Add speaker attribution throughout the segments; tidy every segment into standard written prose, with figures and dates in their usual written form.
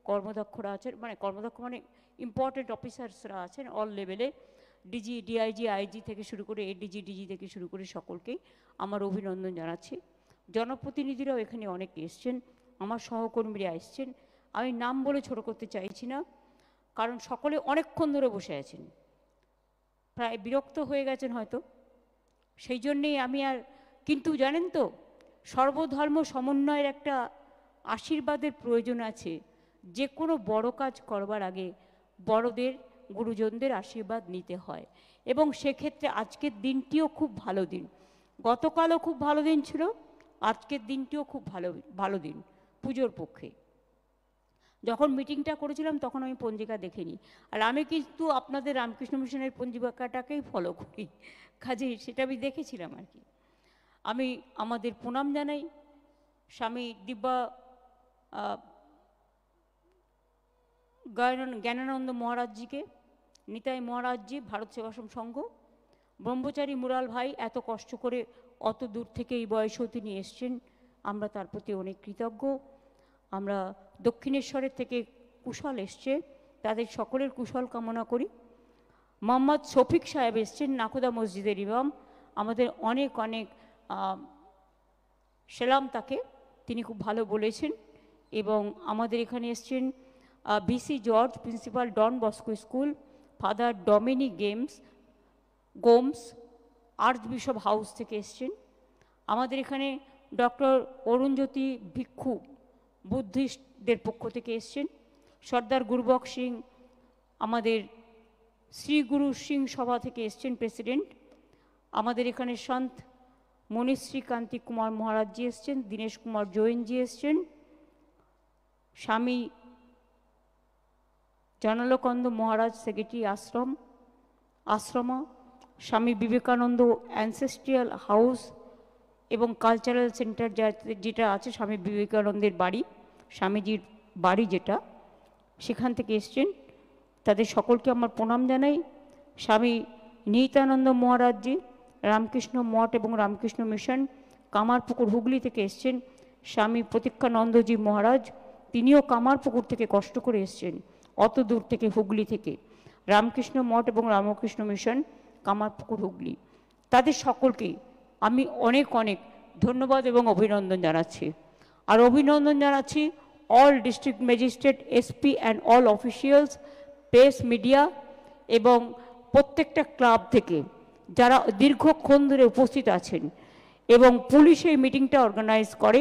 Speaker 1: কর্মদক্ষরা আছেন, মানে কর্মদক্ষ মানে ইম্পর্টেন্ট অফিসার্সরা আছেন অল লেভেলে, ডিজি, ডিআইজি, আইজি থেকে শুরু করে এডিজি, ডিজি থেকে শুরু করে সকলকেই আমার অভিনন্দন জানাচ্ছি। জনপ্রতিনিধিরাও এখানে অনেকে এসছেন, আমার সহকর্মীরা এসছেন। আমি নাম বলে ছোট করতে চাইছি না, কারণ সকলে অনেকক্ষণ ধরে বসে আছেন, প্রায় বিরক্ত হয়ে গেছেন হয়তো, সেই জন্যেই আমি আর, কিন্তু জানেন তো সর্বধর্ম সমন্বয়ের একটা আশীর্বাদের প্রয়োজন আছে। যে কোনো বড় কাজ করবার আগে বড়দের, গুরুজনদের আশীর্বাদ নিতে হয়, এবং সেক্ষেত্রে আজকের দিনটিও খুব ভালো দিন। গতকালও খুব ভালো দিন ছিল, আজকের দিনটিও খুব ভালো দিন পুজোর পক্ষে। যখন মিটিংটা করেছিলাম তখন আমি পঞ্জিকা দেখিনি, আর আমি কিন্তু আপনাদের রামকৃষ্ণ মিশনের পঞ্জিকাটাকেই ফলো করি, কাজেই সেটা আমি দেখেছিলাম আর কি। আমি আমাদের প্রণাম জানাই স্বামী দিব্যা জ্ঞানানন্দ মহারাজজিকে, নিতাই মহারাজজি, ভারত সেবাশ্রম সংঘ, ব্রহ্মচারী মুরাল ভাই এত কষ্ট করে অত দূর থেকে এই বয়সেও তিনি এসছেন, আমরা তার প্রতি অনেক কৃতজ্ঞ। আমরা দক্ষিণেশ্বরের থেকে কুশল এসছে, তাদের সকলের কুশল কামনা করি। মোহাম্মদ শফিক সাহেব এসছেন, নাকুদা মসজিদের ইমাম, আমাদের অনেক অনেক সেলাম তাকে, তিনি খুব ভালো বলেছেন। এবং আমাদের এখানে এসছেন VC George, principal Don Bosco school, father Dominic Gomes archbishop house থেকে এসছেন। আমাদের এখানে ডক্টর অরুণজ্যোতি ভিক্ষু বুদ্ধিস্টদের পক্ষ থেকে এসছেন। সর্দার গুরবক সিং আমাদের শ্রী গুরু সিং সভা থেকে এসছেন প্রেসিডেন্ট। আমাদের এখানে সন্ত মনীশ্রী কান্তি কুমার মহারাজজি এসছেন, দীনেশ কুমার জৈনজি এসছেন, স্বামী জনালকন্দ মহারাজ সেক্রেটারি আশ্রমা, স্বামী বিবেকানন্দ অ্যানসেস্ট্রিয়াল হাউস এবং কালচারাল সেন্টার যেটা আছে স্বামী বিবেকানন্দের বাড়ি, স্বামীজির বাড়ি যেটা, সেখান থেকে এসছেন। তাদের সকলকে আমার প্রণাম জানাই। স্বামী নিহিতানন্দ মহারাজজি, রামকৃষ্ণ মঠ এবং রামকৃষ্ণ মিশন, কামারপুকুর হুগলি থেকে এসছেন। স্বামী প্রতীক্ষানন্দজি মহারাজ, তিনিও কামারপুকুর থেকে কষ্ট করে এসছেন, অত দূর থেকে, হুগলি থেকে। রামকৃষ্ণ মঠ এবং রামকৃষ্ণ মিশন, কামারপুকুর হুগলি, তাদের সকলকেই আমি অনেক অনেক ধন্যবাদ এবং অভিনন্দন জানাচ্ছি। আর অভিনন্দন জানাচ্ছি all district magistrate, SP and all officials, press, media এবং প্রত্যেকটা ক্লাব থেকে যারা দীর্ঘক্ষণ ধরে উপস্থিত আছেন, এবং পুলিশ এই মিটিংটা অর্গানাইজ করে,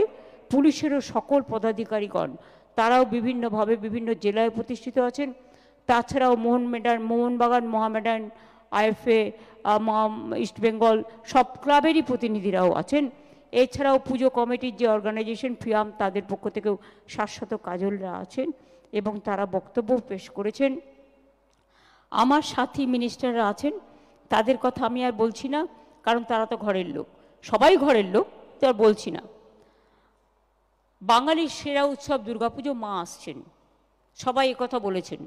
Speaker 1: পুলিশেরও সকল পদাধিকারীগণ, তারাও বিভিন্নভাবে বিভিন্ন জেলায় প্রতিষ্ঠিত আছেন। তাছাড়াও মোহনবাগান, মোহামেডান, আইএফএ, ইস্টবেঙ্গল সব ক্লাবেরই প্রতিনিধিরাও আছেন। এছাড়াও পুজো কমিটির যে অর্গানাইজেশন ফিয়াম, তাদের পক্ষ থেকেও শাশ্বত কাজলরা আছেন এবং তারা বক্তব্য পেশ করেছেন। আমার সাথী মিনিস্টাররা আছেন, তাদের কথা আমি আর বলছি না, কারণ তারা তো ঘরের লোক, সবাই ঘরের লোক, তো আর বলছি না। বাঙালির সেরা উৎসব দুর্গাপুজো, মা আসছেন, সবাই কথা বলেছেন।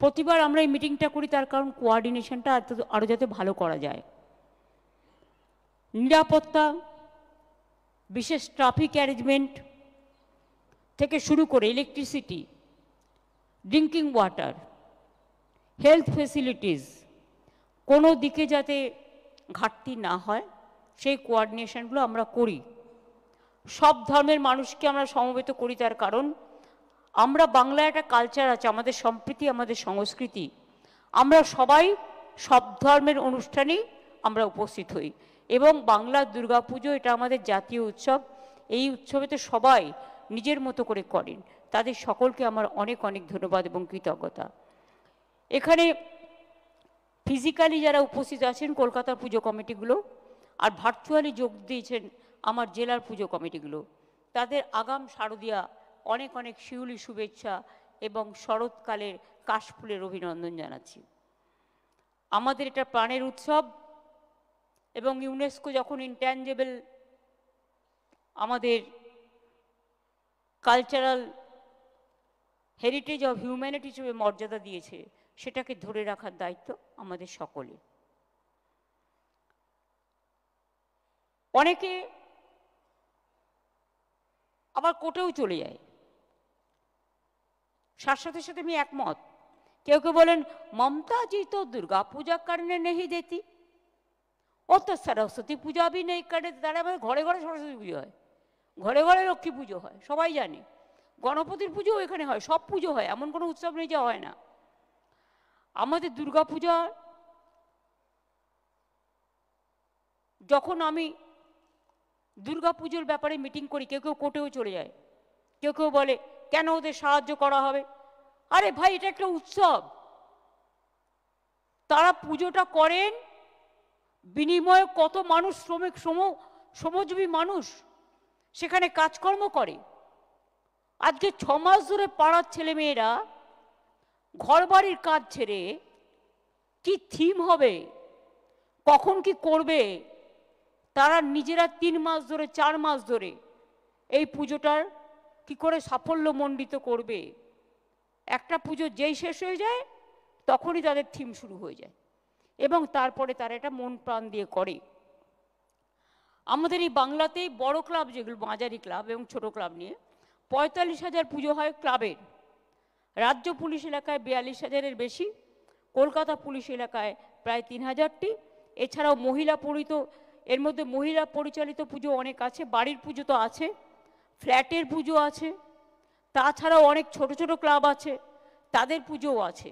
Speaker 1: প্রতিবার আমরা এই মিটিংটা করি তার কারণ কোঅর্ডিনেশনটা আরও যাতে ভালো করা যায়। নিরাপত্তা, বিশেষ ট্রাফিক অ্যারেঞ্জমেন্ট থেকে শুরু করে electricity, drinking water, health facilities, কোনো দিকে যাতে ঘাটতি না হয় সেই কোঅর্ডিনেশনগুলো আমরা করি। সব ধর্মের মানুষকে আমরা সমবেত করি, তার কারণ আমরা বাংলায় একটা কালচার আছে, আমাদের সম্প্রীতি, আমাদের সংস্কৃতি, আমরা সবাই সব ধর্মের অনুষ্ঠানেই আমরা উপস্থিত হই। এবং বাংলার দুর্গাপুজো এটা আমাদের জাতীয় উৎসব, এই উৎসবে তো সবাই নিজের মতো করে করেন, তাদের সকলকে আমার অনেক অনেক ধন্যবাদ এবং কৃতজ্ঞতা। এখানে ফিজিক্যালি যারা উপস্থিত আছেন কলকাতার পুজো কমিটিগুলো, আর ভার্চুয়ালি যোগ দিয়েছেন আমার জেলার পুজো কমিটিগুলো, তাদের আগাম শারদীয়া অনেক অনেক শিউলি শুভেচ্ছা এবং শরৎকালের কাশফুলের অভিনন্দন জানাচ্ছি। আমাদের এটা প্রাণের উৎসব, এবং ইউনেস্কো যখন ইনট্যাঞ্জেবল আমাদের কালচারাল হেরিটেজ অফ হিউম্যানিটি হিসেবে মর্যাদা দিয়েছে, সেটাকে ধরে রাখার দায়িত্ব আমাদের সকলে। অনেকে আবার কোর্টেও চলে যায়, সাথে সাথে আমি একমত। কেউ কেউ বলেন ममता जी तो दुर्गा पूजा करने नहीं देती, ও তো সরস্বতী পূজা भी नहीं करते। তারা আমাদের ঘরে ঘরে সরস্বতী পুজো হয়, ঘরে ঘরে লক্ষ্মী পুজো হয়, সবাই জানে। গণপতির পুজো এখানে হয়, সব পুজো হয়, এমন কোনো উৎসব নেই যা হয় না। আমাদের দুর্গা পূজা, যখন আমি দুর্গা পুজোর ব্যাপারে মিটিং করি, কেউ কেউ কোর্টেও চলে যায়, কেউ কেউ বলে কেন ওদের সাহায্য করা হবে। আরে ভাই, এটা একটা উৎসব, তারা পুজোটা করেন, বিনিময়ে কত মানুষ, শ্রমিক শ্রমজীবী মানুষ সেখানে কাজকর্ম করে। আজকে 6 মাস ধরে পাড়ার ছেলে মেয়েরা ঘর বাড়ির কাজ ছেড়ে কি থিম হবে, কখন কি করবে, তারা নিজেরা 3 মাস ধরে 4 মাস ধরে এই পুজোটার কি করে সাফল্যমণ্ডিত করবে। একটা পুজো যেই শেষ হয়ে যায় তখনই তাদের থিম শুরু হয়ে যায়, এবং তারপরে তারা এটা মন প্রাণ দিয়ে করে। আমাদের এই বাংলাতেই বড় ক্লাব, যেগুলো মাঝারি ক্লাব এবং ছোট ক্লাব নিয়ে 45,000 পুজো হয় ক্লাবের। রাজ্য পুলিশ এলাকায় 42,000-এর বেশি, কলকাতা পুলিশ এলাকায় প্রায় 3,000টি। এছাড়াও মহিলা এর মধ্যে মহিলা পরিচালিত পুজো অনেক আছে, বাড়ির পুজো তো আছে, ফ্ল্যাটের পুজো আছে, তাছাড়াও অনেক ছোট ছোট ক্লাব আছে, তাদের পুজোও আছে।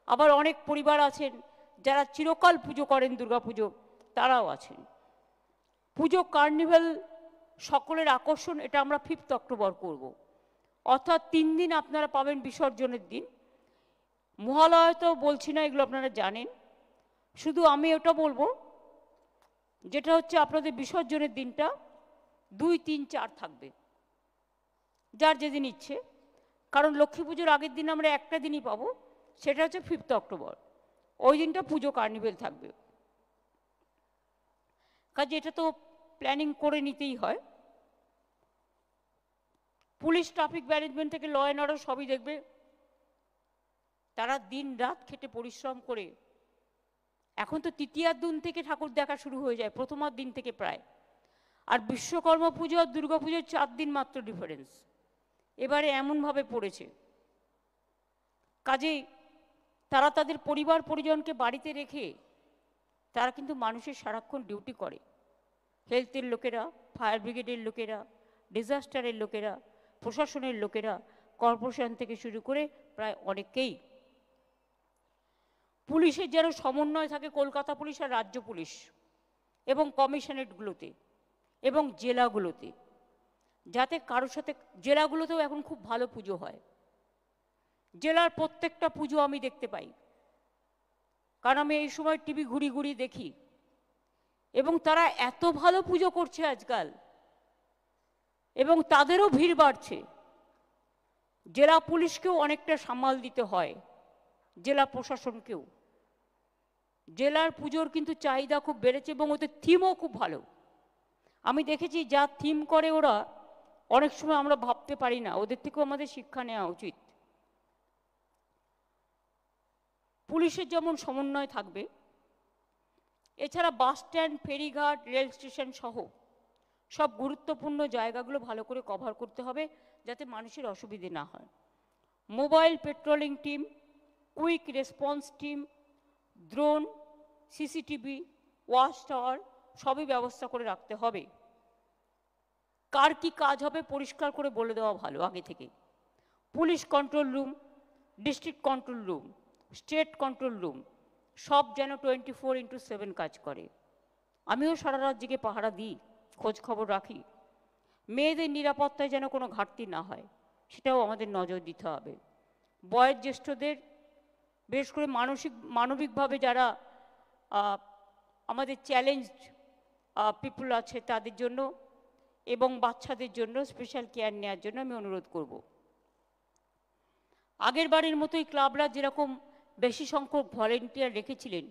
Speaker 1: আবার অনেক পরিবার আছেন যারা চিরকাল পুজো করেন, দুর্গা পুজো, তারাও আছেন। পুজো কার্নিভাল সকলের আকর্ষণ, এটা আমরা 5 অক্টোবর করব। অর্থাৎ 3 দিন আপনারা পাবেন বিসর্জনের দিন। মহালয়া তো বলছি না, এগুলো আপনারা জানেন। শুধু আমি ওটা বলবো, যেটা হচ্ছে আপনাদের বিসর্জনের দিনটা 2, 3, 4 থাকবে, যার যেদিন ইচ্ছে। কারণ লক্ষ্মী পুজোর আগের দিন আমরা একটা দিনই পাবো, সেটা হচ্ছে 5 অক্টোবর। ওই দিনটা পুজো কার্নিভেল থাকবে। কাজে এটা তো প্ল্যানিং করে নিতেই হয়। পুলিশ, ট্রাফিক ম্যানেজমেন্ট থেকে ল অ্যান্ড অর্ডার সবই দেখবে। তারা দিন রাত খেটে পরিশ্রম করে, এখন তো তৃতীয়ার দিন থেকে ঠাকুর দেখা শুরু হয়ে যায়, প্রথমার দিন থেকে প্রায়। আর বিশ্বকর্মা পুজো আর দুর্গা পুজোর 4 দিন মাত্র ডিফারেন্স এবারে এমনভাবে পড়েছে। কাজেই তারা তাদের পরিবার পরিজনকে বাড়িতে রেখে তারা কিন্তু মানুষের সারাক্ষণ ডিউটি করে। হেলথের লোকেরা, ফায়ার ব্রিগেডের লোকেরা, ডিজাস্টারের লোকেরা, প্রশাসনের লোকেরা, কর্পোরেশন থেকে শুরু করে প্রায় অনেকেই। পুলিশের যেন সমন্বয় থাকে কলকাতা পুলিশ আর রাজ্য পুলিশ এবং কমিশনারেটগুলোতে এবং জেলাগুলোতে, যাতে কারোর সাথে, জেলাগুলোতেও এখন খুব ভালো পুজো হয়। জেলার প্রত্যেকটা পুজো আমি দেখতে পাই, কারণ আমি এই সময় টিভি ঘুরি ঘুরি দেখি, এবং তারা এত ভালো পুজো করছে আজকাল, এবং তাদেরও ভিড় বাড়ছে। জেলা পুলিশকেও অনেকটা সামাল দিতে হয়, জেলা প্রশাসনকেও। জেলার পুজোর কিন্তু চাহিদা খুব বেড়েছে, এবং ওদের থিমও খুব ভালো। আমি দেখেছি যা থিম করে ওরা, অনেক সময় আমরা ভাবতে পারি না, ওদের থেকেও আমাদের শিক্ষা নেওয়া উচিত। পুলিশের যেমন সমন্বয় থাকবে, এছাড়া বাস স্ট্যান্ড, ফেরিঘাট, রেল স্টেশন সহ সব গুরুত্বপূর্ণ জায়গাগুলো ভালো করে কভার করতে হবে, যাতে মানুষের অসুবিধে না হয়। Mobile patrolling team, quick response team, drone, CCTV, watch tower সবই ব্যবস্থা করে রাখতে হবে। কার কি কাজ হবে পরিষ্কার করে বলে দেওয়া ভালো আগে থেকে। Police control room, district control room, state control room সব যেন 24x7 কাজ করে। আমিও সারা রাত জেগে পাহারা দিই, খোঁজ খবর রাখি। মেয়েদের নিরাপত্তায় যেন কোনো ঘাটতি না হয়, সেটাও আমাদের নজর দিতে হবে। বয়োজ্যেষ্ঠদের, বিশেষ করে মানবিকভাবে যারা আমাদের চ্যালেঞ্জড পিপুল আছে তাদের জন্য, এবং বাচ্চাদের জন্য স্পেশাল কেয়ার নেওয়ার জন্য আমি অনুরোধ করব। আগের বারের মতোই ক্লাবরা যেরকম বেশি সংখ্যক ভলেন্টিয়ার রেখেছিলেন,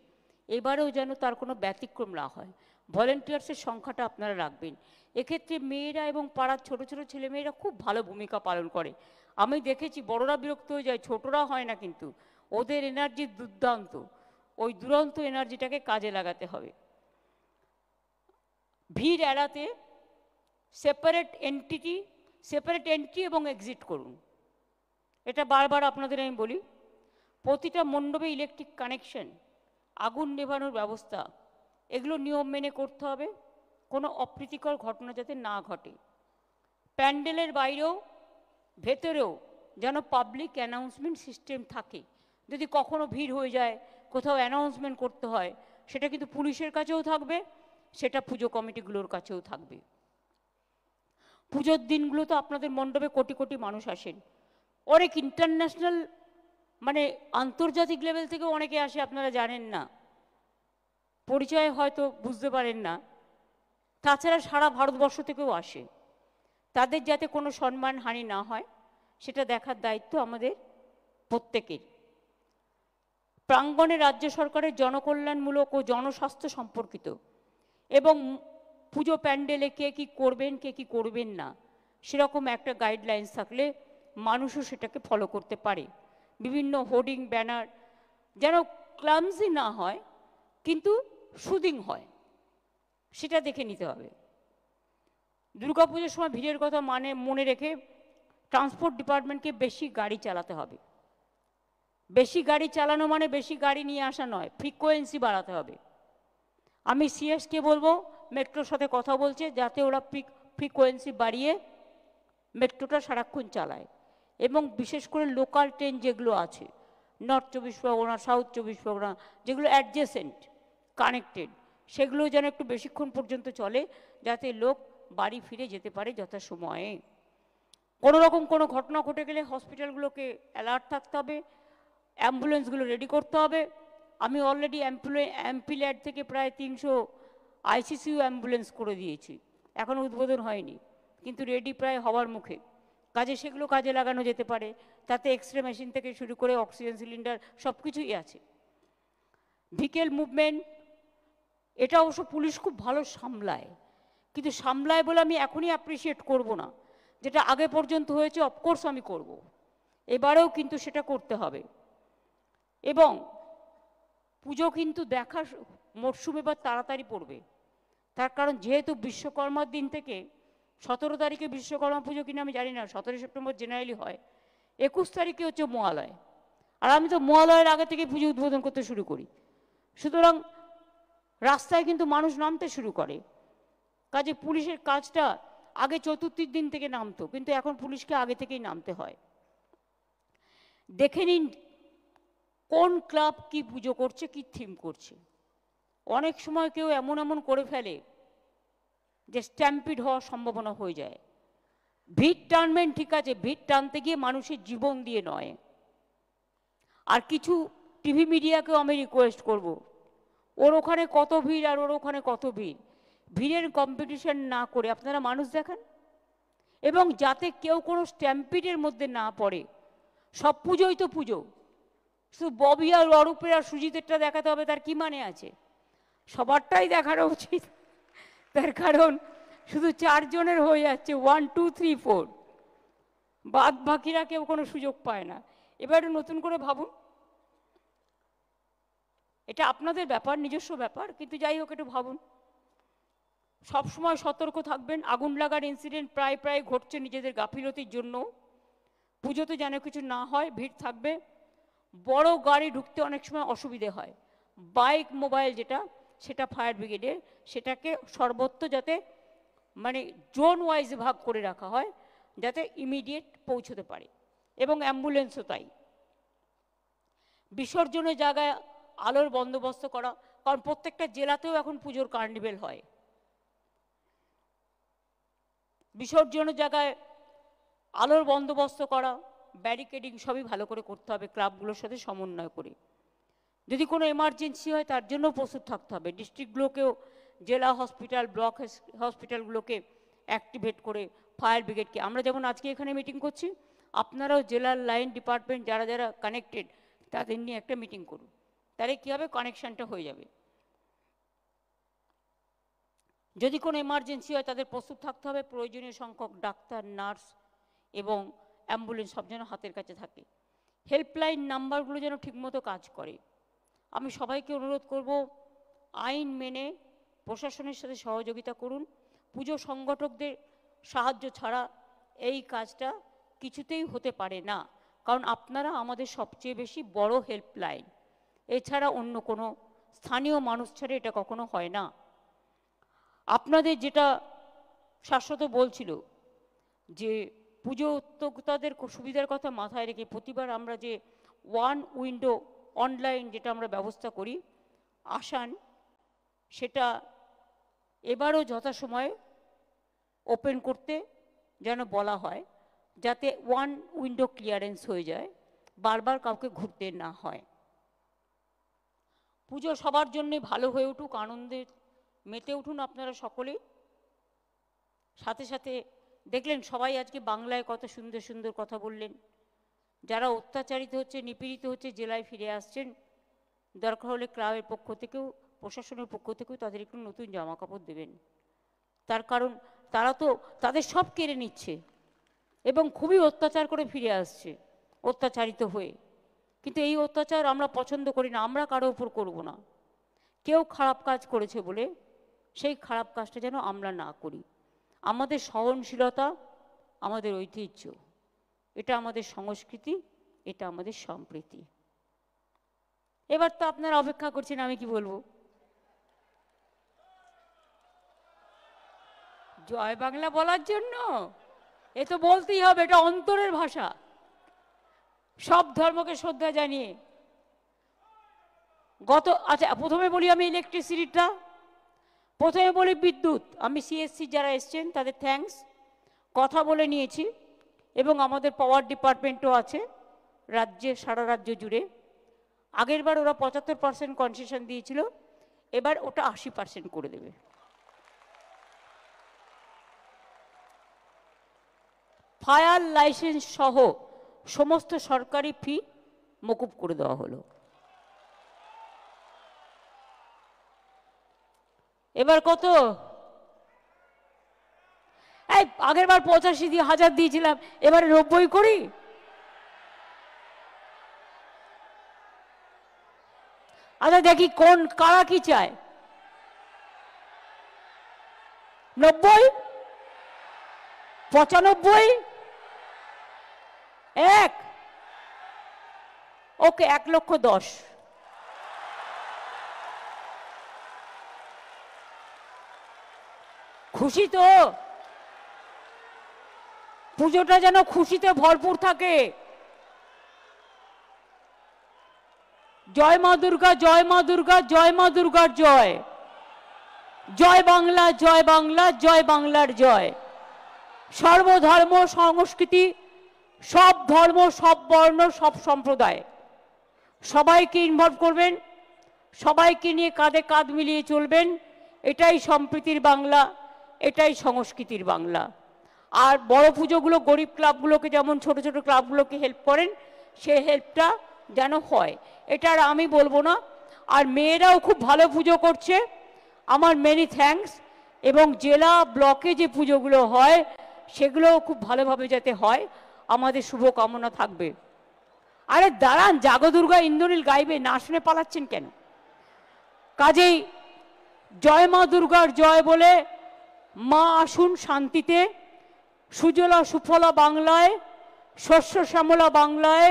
Speaker 1: এবারেও যেন তার কোনো ব্যতিক্রম না হয়। ভলেন্টিয়ার্সের সংখ্যাটা আপনারা রাখবেন। এক্ষেত্রে মেয়েরা এবং পাড়ার ছোট ছোট ছেলেমেয়েরা খুব ভালো ভূমিকা পালন করে। আমি দেখেছি বড়রা বিরক্ত হয়ে যায়, ছোটরা হয় না, কিন্তু ওদের এনার্জি দুর্দান্ত। ওই দুরন্ত এনার্জিটাকে কাজে লাগাতে হবে। ভিড় এড়াতে সেপারেট এন্ট্রি এবং এক্সিট করুন। এটা বারবার আপনাদের আমি বলি, প্রতিটা মণ্ডপে ইলেকট্রিক কানেকশন, আগুন নেভানোর ব্যবস্থা, এগুলো নিয়ম মেনে করতে হবে, কোনো অপ্রীতিকর ঘটনা যাতে না ঘটে। প্যান্ডেলের বাইরেও ভেতরেও যেন পাবলিক অ্যানাউন্সমেন্ট সিস্টেম থাকে। যদি কখনো ভিড় হয়ে যায়, কোথাও অ্যানাউন্সমেন্ট করতে হয়, সেটা কিন্তু পুলিশের কাছেও থাকবে, সেটা পুজো কমিটিগুলোর কাছেও থাকবে। পুজোর দিনগুলো তো আপনাদের মণ্ডপে কোটি কোটি মানুষ আসেন, অনেক ইন্টারন্যাশনাল মানে আন্তর্জাতিক লেভেল থেকেও অনেকে আসে, আপনারা জানেন না, পরিচয় হয়তো বুঝতে পারেন না। তাছাড়া সারা ভারতবর্ষ থেকেও আসে, তাদের যাতে কোনো সম্মানহানি না হয় সেটা দেখার দায়িত্ব আমাদের প্রত্যেকের। প্রাঙ্গণে রাজ্য সরকারের জনকল্যাণমূলক ও জনস্বাস্থ্য সম্পর্কিত এবং পুজো প্যান্ডেলে কে কী করবেন কে কী করবেন না সেরকম একটা গাইডলাইন্স থাকলে মানুষও সেটাকে ফলো করতে পারে। বিভিন্ন হোর্ডিং ব্যানার যেন ক্লামজি না হয় কিন্তু সুদিং হয়, সেটা দেখে নিতে হবে। দুর্গাপুজোর সময় ভিড়ের কথা মনে রেখে ট্রান্সপোর্ট ডিপার্টমেন্টকে বেশি গাড়ি চালাতে হবে। বেশি গাড়ি চালানো মানে বেশি গাড়ি নিয়ে আসা নয়, ফ্রিকোয়েন্সি বাড়াতে হবে। আমি সিএসকে বলবো, মেট্রোর সাথে কথা বলছে, যাতে ওরা ফ্রিকোয়েন্সি বাড়িয়ে মেট্রোটা সারাক্ষণ চালায় এবং বিশেষ করে লোকাল ট্রেন যেগুলো আছে, নর্থ 24 পরগনা, সাউথ 24 পরগনা, যেগুলো অ্যাডজেসেন্ট কানেক্টেড, সেগুলো যেন একটু বেশিক্ষণ পর্যন্ত চলে, যাতে লোক বাড়ি ফিরে যেতে পারে যথাসময়ে। কোনো রকম কোনো ঘটনা ঘটে গেলে হসপিটালগুলোকে অ্যালার্ট থাকতে হবে, অ্যাম্বুলেন্সগুলো রেডি করতে হবে। আমি অলরেডি এমপিল্যাড থেকে প্রায় 300 আইসিসিউ অ্যাম্বুলেন্স করে দিয়েছি, এখনও উদ্বোধন হয়নি, কিন্তু রেডি প্রায় হওয়ার মুখে। কাজে সেগুলো কাজে লাগানো যেতে পারে, তাতে এক্সরে মেশিন থেকে শুরু করে অক্সিজেন সিলিন্ডার সব কিছুই আছে। ভিকেল মুভমেন্ট, এটা অবশ্য পুলিশ খুব ভালো সামলায়, কিন্তু সামলায় বলে আমি এখনই অ্যাপ্রিসিয়েট করব না। যেটা আগে পর্যন্ত হয়েছে অফকোর্স আমি করব, এবারেও কিন্তু সেটা করতে হবে। এবং পুজো কিন্তু দেখার মরশুম এবার তাড়াতাড়ি পড়বে, তার কারণ যেহেতু বিশ্বকর্মার দিন থেকে 17 তারিখে বিশ্বকর্মা পুজো কিনা আমি জানি না, 17 সেপ্টেম্বর জেনারেলি হয়, 21 তারিখে হচ্ছে মহালয়, আর আমি তো মহালয়ের আগে থেকে পুজো উদ্বোধন করতে শুরু করি। সুতরাং রাস্তায় কিন্তু মানুষ নামতে শুরু করে, কাজে পুলিশের কাজটা আগে চতুর্থীর দিন থেকে নামতো, কিন্তু এখন পুলিশকে আগে থেকেই নামতে হয়। দেখে নিন কোন ক্লাব কি পুজো করছে, কি থিম করছে। অনেক সময় কেউ এমন এমন করে ফেলে যে স্ট্যাম্পিড হওয়ার সম্ভাবনা হয়ে যায়। ভিড় টানবেন ঠিক আছে, ভিড় টানতে গিয়ে মানুষের জীবন দিয়ে নয়। আর কিছু টিভি মিডিয়াকেও আমি রিকোয়েস্ট করব, ওর ওখানে কত ভিড় আর ওর ওখানে কত ভিড়, ভিড়ের কম্পিটিশন না করে আপনারা মানুষ দেখান, এবং যাতে কেউ কোনো স্ট্যাম্পিডের মধ্যে না পড়ে। সব পুজোই তো পুজো, শুধু ববি আর অরূপের আর সুজিতেরটা দেখাতে হবে তার কি মানে আছে? সবারটাই দেখানো উচিত, তার কারণ শুধু 4 জনের হয়ে যাচ্ছে 1 2 3 4, বাদ বাকিরা কেউ কোনো সুযোগ পায় না। এবারে নতুন করে ভাবুন, এটা আপনাদের ব্যাপার, নিজস্ব ব্যাপার, কিন্তু যাই হোক একটু ভাবুন। সবসময় সতর্ক থাকবেন, আগুন লাগার ইনসিডেন্ট প্রায় প্রায় ঘটছে নিজেদের গাফিলতির জন্য। পুজোতে যেন কিছু না হয়, ভিড় থাকবে। বড় গাড়ি ঢুকতে অনেক সময় অসুবিধে হয়, বাইক মোবাইল যেটা, সেটা ফায়ার ব্রিগেডের, সেটাকে সর্বত্র যাতে মানে জোন ওয়াইজ ভাগ করে রাখা হয়, যাতে ইমিডিয়েট পৌঁছতে পারে, এবং অ্যাম্বুলেন্সও তাই। বিসর্জনের জায়গায় আলোর বন্দোবস্ত করা, কারণ প্রত্যেকটা জেলাতেও এখন পুজোর কার্নিভেল হয়। বিসর্জনের জায়গায় আলোর বন্দোবস্ত করা, ব্যারিকেডিং সবই ভালো করে করতে হবে, ক্লাবগুলোর সাথে সমন্বয় করে। যদি কোনো এমার্জেন্সি হয় তার জন্য প্রস্তুত থাকতে হবে। ডিস্ট্রিক্টগুলোকেও, জেলা হসপিটাল, ব্লক হসপিটালগুলোকে অ্যাক্টিভেট করে ফায়ার ব্রিগেডকে, আমরা যেমন আজকে এখানে মিটিং করছি, আপনারাও জেলার লাইন ডিপার্টমেন্ট যারা যারা কানেক্টেড তাদের নিয়ে একটা মিটিং করুন, তাহলে কী হবে, কানেকশানটা হয়ে যাবে। যদি কোনো এমার্জেন্সি হয় তাদের প্রস্তুত থাকতে হবে, প্রয়োজনীয় সংখ্যক ডাক্তার, নার্স এবং অ্যাম্বুলেন্স সব যেন হাতের কাছে থাকে। হেল্পলাইন নাম্বারগুলো যেন ঠিকমতো কাজ করে। আমি সবাইকে অনুরোধ করব, আইন মেনে প্রশাসনের সাথে সহযোগিতা করুন। পুজো সংগঠকদের সাহায্য ছাড়া এই কাজটা কিছুতেই হতে পারে না, কারণ আপনারা আমাদের সবচেয়ে বেশি বড় হেল্পলাইন, এছাড়া অন্য কোনো স্থানীয় মানুষ ছাড়া এটা কখনো হয় না। আপনাদের যেটা শাশ্বত বলছিল যে পুজো উদ্যোক্তাদের সুবিধার কথা মাথায় রেখে প্রতিবার আমরা যে ওয়ান উইন্ডো অনলাইন যেটা আমরা ব্যবস্থা করি আসান, সেটা এবারও যথাসময়ে ওপেন করতে যেন বলা হয়, যাতে ওয়ান উইন্ডো ক্লিয়ারেন্স হয়ে যায়, বারবার কাউকে ঘুরতে না হয়। পুজো সবার জন্যে ভালো হয়ে উঠুক, আনন্দে মেতে উঠুন আপনারা সকলেই। সাথে সাথে দেখলেন সবাই আজকে বাংলায় কত সুন্দর সুন্দর কথা বললেন। যারা অত্যাচারিত হচ্ছে, নিপীড়িত হচ্ছে, জেলায় ফিরে আসছেন, দরকার হলে ক্লাবের পক্ষ থেকেও, প্রশাসনের পক্ষ থেকেও তাদের একটু নতুন জামা কাপড় দেবেন। তার কারণ তারা তো তাদের সব কেড়ে নিচ্ছে এবং খুবই অত্যাচার করে ফিরে আসছে অত্যাচারিত হয়ে। কিন্তু এই অত্যাচার আমরা পছন্দ করি না, আমরা কারো উপর করব না। কেউ খারাপ কাজ করেছে বলে সেই খারাপ কাজটা যেন আমরা না করি। আমাদের সহনশীলতা আমাদের ঐতিহ্য, এটা আমাদের সংস্কৃতি, এটা আমাদের সম্প্রীতি। এবার তো আপনারা অপেক্ষা করছেন আমি কি বলবো। জয় বাংলা বলার জন্য এ তো বলতেই হবে, এটা অন্তরের ভাষা। সব ধর্মকে শ্রদ্ধা জানিয়ে আচ্ছা প্রথমে বলি আমি ইলেকট্রিসিটিটা, প্রথমে বলি বিদ্যুৎ। আমি সিএসসি যারা এসছেন তাদের থ্যাঙ্কস, কথা বলে নিয়েছি এবং আমাদের পাওয়ার ডিপার্টমেন্টও আছে রাজ্যে, সারা রাজ্য জুড়ে। আগের বার ওরা 75% কনসেশন দিয়েছিল, এবার ওটা 80% করে দেবে। ফায়ার লাইসেন্স সহ সমস্ত সরকারি ফি মকুব করে দেওয়া হলো। এবার কত? এই আগের বার 85,000 দিয়েছিলাম, এবারে 90 করি। আচ্ছা দেখি কোন কারা কি চায়। 90, 95, 1, ওকে 1,10,000। খুশি তো? পুজোটা যেন খুশিতে ভরপুর থাকে। জয় মা দুর্গা, জয় মা দুর্গা, জয় মা দুর্গার জয়। জয় বাংলা, জয় বাংলা, জয় বাংলার জয়। সর্বধর্ম সংস্কৃতি, সব ধর্ম, সব বর্ণ, সব সম্প্রদায় সবাইকে ইনভলভ করবেন, সবাইকে নিয়ে কাঁধে কাঁধ মিলিয়ে চলবেন। এটাই সম্প্রীতির বাংলা, এটাই সংস্কৃতির বাংলা। আর বড় পুজোগুলো গরিব ক্লাবগুলোকে, যেমন ছোট ছোট ক্লাবগুলোকে হেল্প করেন, সে হেল্পটা যেন হয়, এটা আর আমি বলবো না। আর মেয়েরাও খুব ভালো পুজো করছে, আমার মেনি থ্যাঙ্কস। এবং জেলা ব্লকে যে পুজোগুলো হয় সেগুলোও খুব ভালোভাবে যাতে হয়, আমাদের শুভকামনা থাকবে। আরে দাঁড়ান, জাগো দুর্গা ইন্দ্রনীল গাইবে, না শুনে পালাচ্ছেন কেন? কাজেই জয় মা দুর্গার জয় বলে মা আসুন শান্তিতে, সুজলা সুফলা বাংলায়, শস্য শ্যামলা বাংলায়,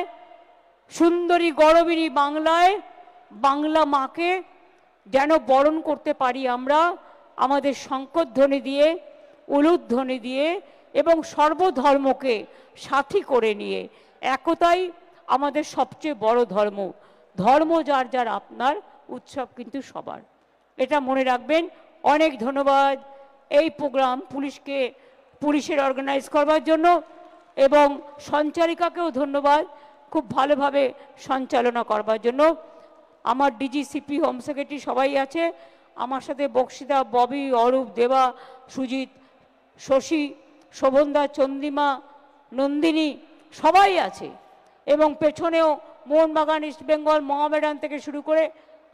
Speaker 1: সুন্দরী গরবিনী বাংলায় বাংলা মাকে যেন বরণ করতে পারি আমরা, আমাদের শঙ্করধ্বনি দিয়ে, উলুধ্বনি দিয়ে এবং সর্বধর্মকে সাথী করে নিয়ে। একতাই আমাদের সবচেয়ে বড় ধর্ম। ধর্ম যার যার আপনার, উৎসব কিন্তু সবার, এটা মনে রাখবেন। অনেক ধন্যবাদ এই প্রোগ্রাম পুলিশের অর্গানাইজ করবার জন্য, এবং সঞ্চালিকাকেও ধন্যবাদ খুব ভালোভাবে সঞ্চালনা করবার জন্য। আমার ডিজিসিপি, হোম সেক্রেটারি সবাই আছে আমার সাথে, বক্সিদা, ববি, অরূপ, দেবা, সুজিত, শশী, শোভনদা, চন্দ্রিমা, নন্দিনী সবাই আছে। এবং পেছনেও মোহনবাগান, ইস্টবেঙ্গল, মোহামেডান থেকে শুরু করে,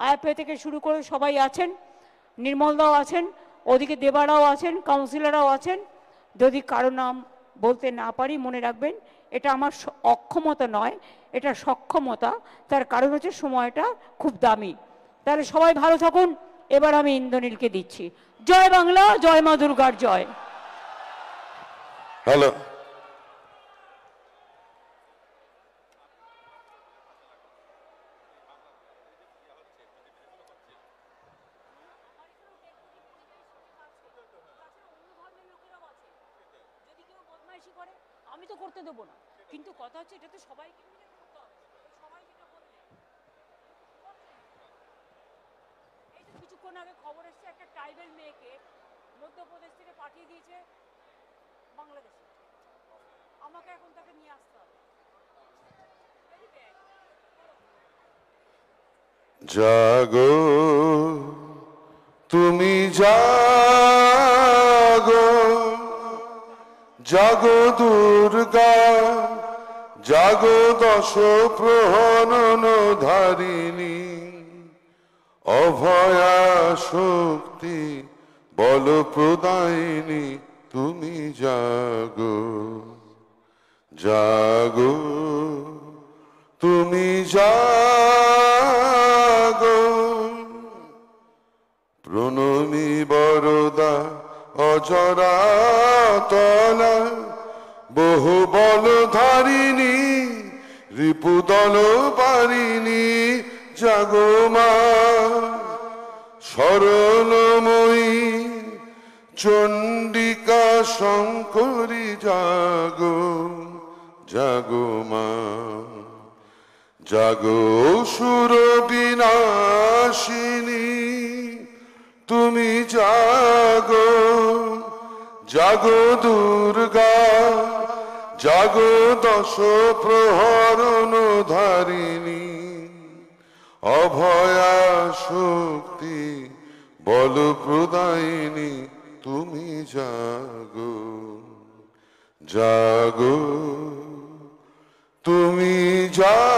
Speaker 1: আইএফএ থেকে শুরু করে সবাই আছেন। নির্মলদাও আছেন, ওদিকে দেবারাও আছেন, কাউন্সিলররাও আছেন। যদি কারো নাম বলতে না পারি মনে রাখবেন, এটা আমার অক্ষমতা নয়, এটা সক্ষমতা। তার কারণ হচ্ছে সময়টা খুব দামি। তাহলে সবাই ভালো থাকুন। এবার আমি ইন্দ্রনীলকে দিচ্ছি। জয় বাংলা, জয় মা দুর্গার জয়।
Speaker 2: হ্যালো,
Speaker 1: খুশি করে, আমি তো করতে দেবো না, কিন্তু কথা হচ্ছে এটা তো সবাইকে মিলে করতে হবে। সবাই যেটা বললে, এই তো কিছুক্ষণ আগে খবর এসছে একটা ট্রাইবেল মেয়েকে মধ্যপ্রদেশ থেকে পাঠিয়ে দিয়েছে বাংলাদেশে, আমাকে এখন তাকে নিয়ে আসতে হবে।
Speaker 2: জাগো তুমি জাগো, জাগো দুর্গা, জাগো দশ প্রহরণ ধারিণী, অভয়া শক্তি বল প্রদায়িনী, তুমি জাগো, জাগো তুমি জাগো। প্রণমী বরদা অজরা তলা, বহু বল ধারিণী, রিপুদল পারিণী, জাগো মা সরলময়ী, চণ্ডিকা শঙ্করী, জাগো, জাগো মা, জাগো অসুর বিনাশিনী, তুমি জাগো, জাগো দুর্গা, জাগো দশ প্রহরণ ধারিণী, অভয়া শক্তি বল প্রদায়িনী, তুমি জাগো, জাগো তুমি জাগো।